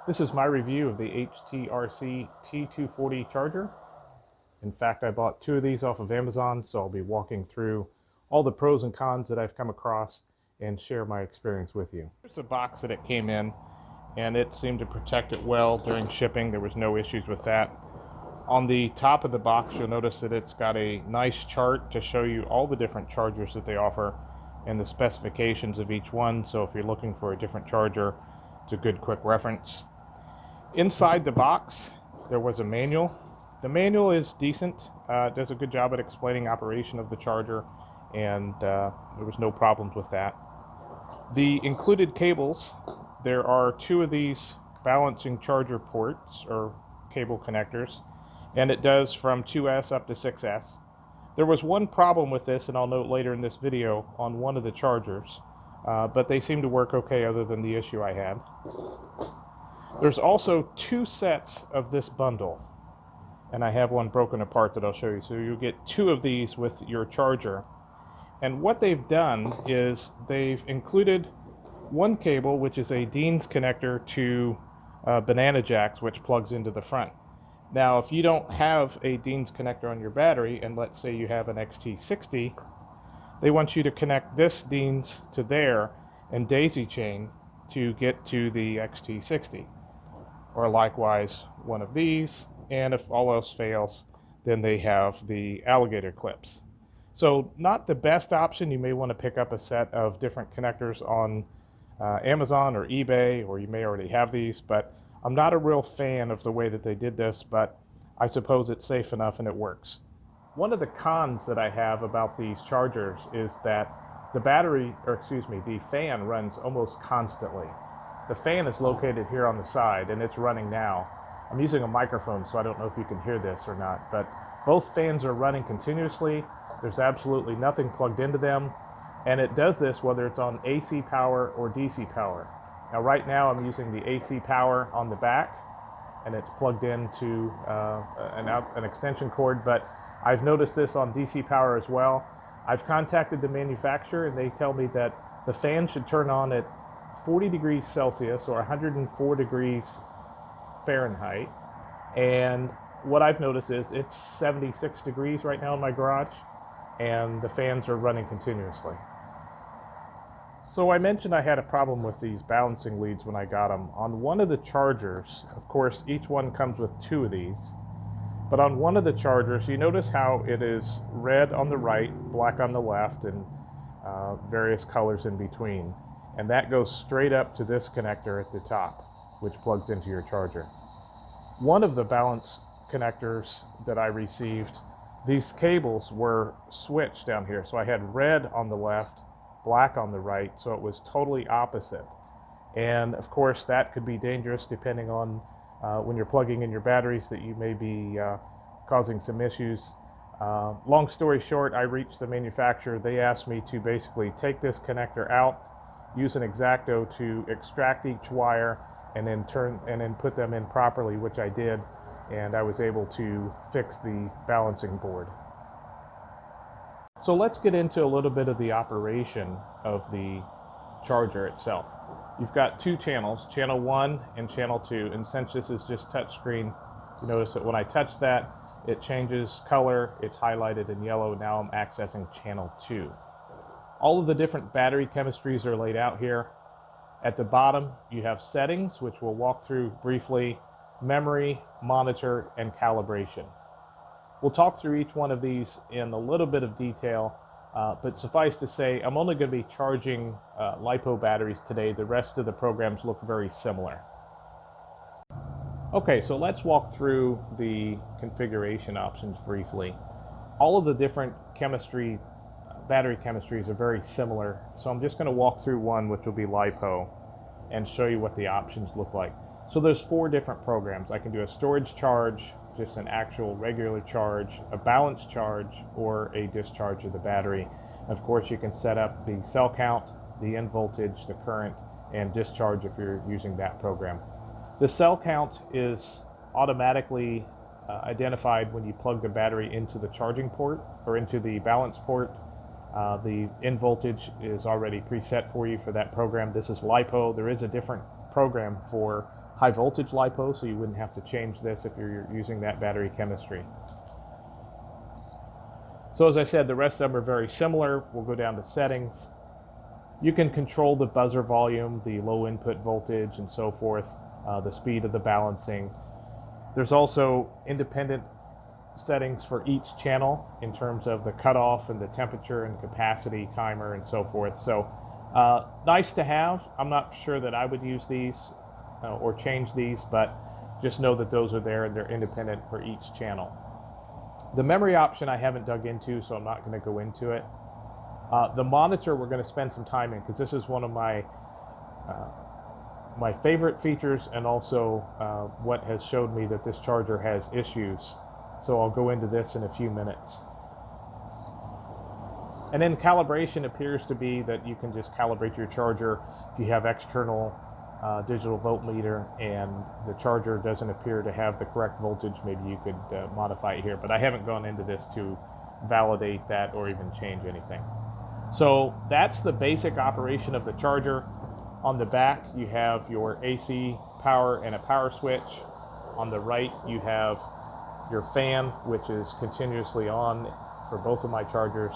This is my review of the HTRC T240 charger. In fact, I bought two of these off of Amazon, so I'll be walking through all the pros and cons that I've come across and share my experience with you. Here's the box that it came in, and it seemed to protect it well during shipping. There was no issues with that. On the top of the box, you'll notice that it's got a nice chart to show you all the different chargers that they offer and the specifications of each one. So if you're looking for a different charger, it's a good quick reference. Inside the box, there was a manual. The manual is decent. It does a good job at explaining operation of the charger, and there was no problems with that. The included cables, there are two of these balancing charger ports or cable connectors, and it does from 2S up to 6S. There was one problem with this, and I'll note later in this video, on one of the chargers, but they seem to work okay other than the issue I had. There's also two sets of this bundle, and I have one broken apart that I'll show you. So you'll get two of these with your charger. And what they've done is they've included one cable, which is a Dean's connector to banana jacks, which plugs into the front. Now, if you don't have a Dean's connector on your battery, and let's say you have an XT60, they want you to connect this Dean's to there and daisy chain to get to the XT60. Or likewise one of these, and if all else fails, then they have the alligator clips. So not the best option. You may want to pick up a set of different connectors on Amazon or eBay, or you may already have these, but I'm not a real fan of the way that they did this, but I suppose it's safe enough and it works. One of the cons that I have about these chargers is that the the fan runs almost constantly. The fan is located here on the side, and it's running now. I'm using a microphone, so I don't know if you can hear this or not, but both fans are running continuously. There's absolutely nothing plugged into them, and it does this whether it's on AC power or DC power. Now right now I'm using the AC power on the back, and it's plugged into an extension cord, but I've noticed this on DC power as well. I've contacted the manufacturer, and they tell me that the fan should turn on at 40 degrees Celsius or 104 degrees Fahrenheit, and what I've noticed is it's 76 degrees right now in my garage, and the fans are running continuously. So I mentioned I had a problem with these balancing leads when I got them. On one of the chargers, of course each one comes with two of these, but on one of the chargers you notice how it is red on the right, black on the left, and various colors in between. And that goes straight up to this connector at the top, which plugs into your charger. One of the balance connectors that I received, these cables were switched down here. So I had red on the left, black on the right, so it was totally opposite. And of course that could be dangerous depending on when you're plugging in your batteries, that you may be causing some issues. Long story short, I reached the manufacturer. They asked me to basically take this connector out, use an X-Acto to extract each wire, and then put them in properly, which I did, and I was able to fix the balancing board. So let's get into a little bit of the operation of the charger itself. You've got two channels, channel 1 and channel 2, and since this is just touchscreen, you notice that when I touch that, it changes color, it's highlighted in yellow. Now I'm accessing channel 2. All of the different battery chemistries are laid out here. At the bottom, you have settings, which we'll walk through briefly, memory, monitor, and calibration. We'll talk through each one of these in a little bit of detail, but suffice to say, I'm only going to be charging LiPo batteries today. The rest of the programs look very similar. Okay, so let's walk through the configuration options briefly. All of the different battery chemistries are very similar, so I'm just going to walk through one, which will be LiPo, and show you what the options look like. So there's 4 different programs. I can do a storage charge, just an actual regular charge, a balanced charge, or a discharge of the battery. Of course, you can set up the cell count, the in voltage, the current, and discharge if you're using that program. The cell count is automatically identified when you plug the battery into the charging port or into the balance port. The in voltage is already preset for you for that program. This is LiPo. There is a different program for high voltage LiPo, so you wouldn't have to change this if you're using that battery chemistry. So as I said, the rest of them are very similar. We'll go down to settings. You can control the buzzer volume, the low input voltage, and so forth, the speed of the balancing. There's also independent settings for each channel in terms of the cutoff and the temperature and capacity timer and so forth. So nice to have. I'm not sure that I would use these or change these, but just know that those are there and they're independent for each channel. The memory option I haven't dug into, so I'm not going to go into it. The monitor we're going to spend some time in, because this is one of my favorite features, and also what has showed me that this charger has issues. So I'll go into this in a few minutes. And then calibration appears to be that you can just calibrate your charger if you have external digital voltmeter and the charger doesn't appear to have the correct voltage. Maybe you could modify it here, but I haven't gone into this to validate that or even change anything. So that's the basic operation of the charger. On the back you have your AC power and a power switch. On the right you have your fan, which is continuously on for both of my chargers.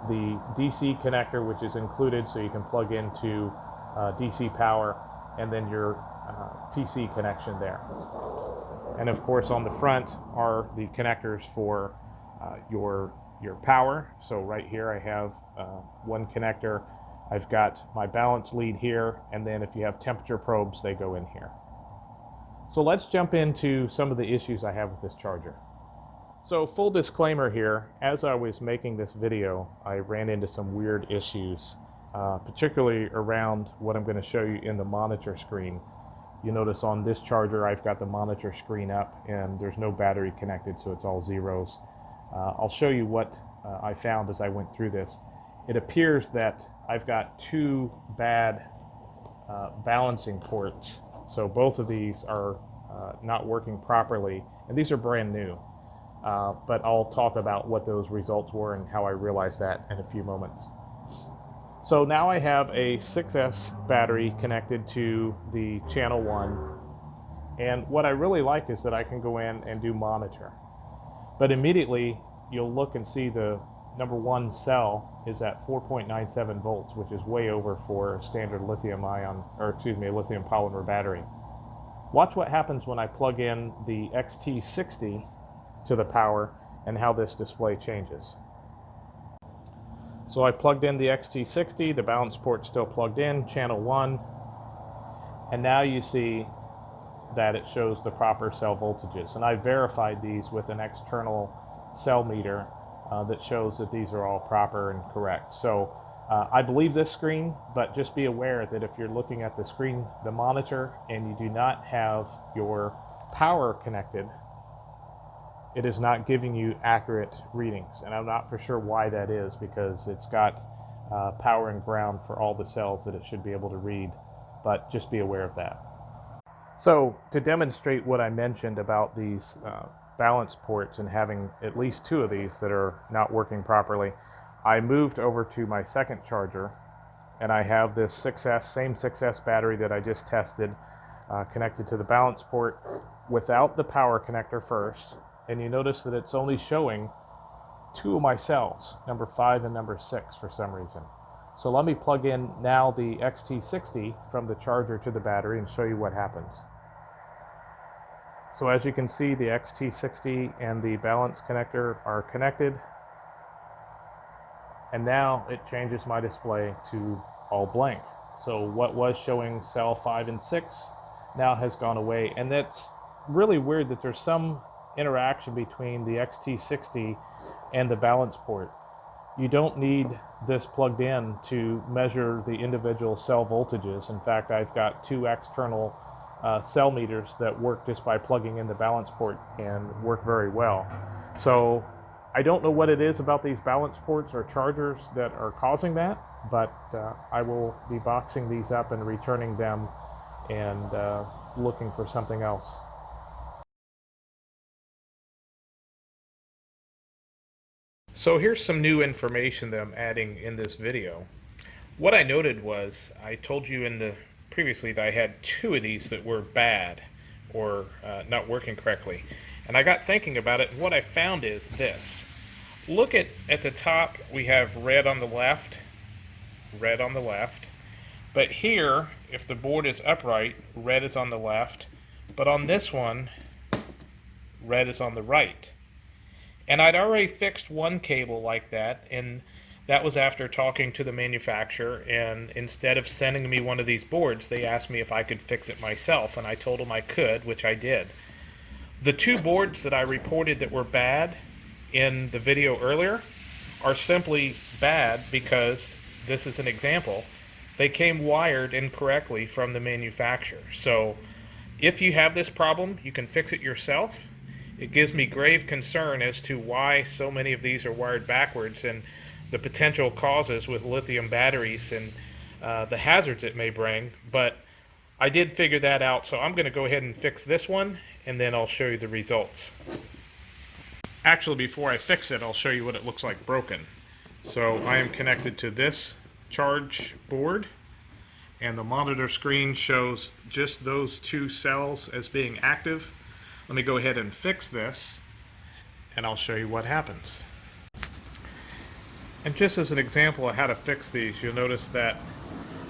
The DC connector, which is included, so you can plug into DC power, and then your PC connection there. And of course on the front are the connectors for your power. So right here I have one connector. I've got my balance lead here, and then if you have temperature probes, they go in here. So let's jump into some of the issues I have with this charger. So full disclaimer here, as I was making this video, I ran into some weird issues, particularly around what I'm going to show you in the monitor screen. You notice on this charger I've got the monitor screen up and there's no battery connected, so it's all zeros. I'll show you what I found as I went through this. It appears that I've got two bad balancing ports. So both of these are not working properly, and these are brand new. But I'll talk about what those results were and how I realized that in a few moments. So now I have a 6S battery connected to the channel 1, and what I really like is that I can go in and do monitor. But immediately you'll look and see the number 1 cell is at 4.97 volts, which is way over for a standard lithium polymer battery. Watch what happens when I plug in the XT60 to the power and how this display changes. So I plugged in the XT60, the balance port still plugged in, channel 1, and now you see that it shows the proper cell voltages. And I verified these with an external cell meter that shows that these are all proper and correct. So I believe this screen, but just be aware that if you're looking at the screen, the monitor, and you do not have your power connected, it is not giving you accurate readings. And I'm not for sure why that is, because it's got power and ground for all the cells that it should be able to read, but just be aware of that. So to demonstrate what I mentioned about these balance ports and having at least 2 of these that are not working properly, I moved over to my second charger, and I have this same 6S battery that I just tested connected to the balance port without the power connector first. And you notice that it's only showing 2 of my cells, number 5 and number 6, for some reason. So let me plug in now the XT60 from the charger to the battery and show you what happens. So as you can see, the XT60 and the balance connector are connected. And now it changes my display to all blank. So what was showing cell 5 and 6 now has gone away. And that's really weird that there's some interaction between the XT60 and the balance port. You don't need this plugged in to measure the individual cell voltages. In fact, I've got 2 external cell meters that work just by plugging in the balance port and work very well. So I don't know what it is about these balance ports or chargers that are causing that, but I will be boxing these up and returning them and looking for something else. So here's some new information that I'm adding in this video. What I noted was, I told you in the previously that I had two of these that were bad or not working correctly. And I got thinking about it, and what I found is this. Look at the top, we have red on the left, but here, if the board is upright, red is on the left, but on this one, red is on the right. And I'd already fixed one cable like that, and that was after talking to the manufacturer, and instead of sending me one of these boards, they asked me if I could fix it myself, and I told them I could, which I did. The two boards that I reported that were bad in the video earlier are simply bad because, this is an example, they came wired incorrectly from the manufacturer. So if you have this problem, you can fix it yourself. It gives me grave concern as to why so many of these are wired backwards and the potential causes with lithium batteries and the hazards it may bring. But I did figure that out, so I'm going to go ahead and fix this one, and then I'll show you the results. Actually, before I fix it, I'll show you what it looks like broken. So I am connected to this charge board, and the monitor screen shows just those two cells as being active. Let me go ahead and fix this, and I'll show you what happens. And just as an example of how to fix these, you'll notice that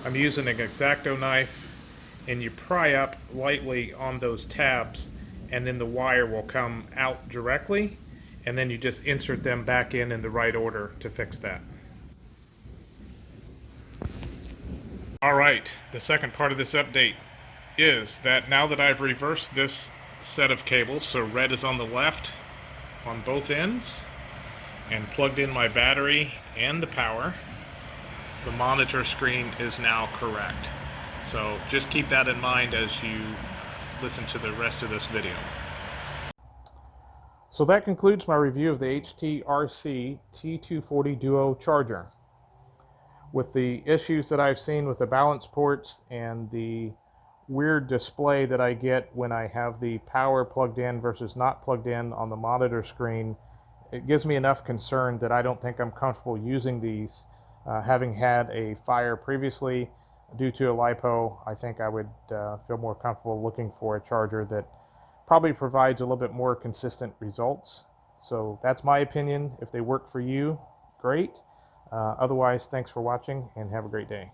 I'm using an X-Acto knife, and you pry up lightly on those tabs, and then the wire will come out directly, and then you just insert them back in the right order to fix that. Alright, the second part of this update is that now that I've reversed this set of cables, so red is on the left on both ends, and plugged in my battery and the power, the monitor screen is now correct. So just keep that in mind as you listen to the rest of this video. So that concludes my review of the HTRC T240 DUO charger. With the issues that I've seen with the balance ports and the weird display that I get when I have the power plugged in versus not plugged in on the monitor screen, it gives me enough concern that I don't think I'm comfortable using these. Having had a fire previously due to a LiPo, I think I would feel more comfortable looking for a charger that probably provides a little bit more consistent results. So that's my opinion. If they work for you, great. Otherwise, thanks for watching and have a great day.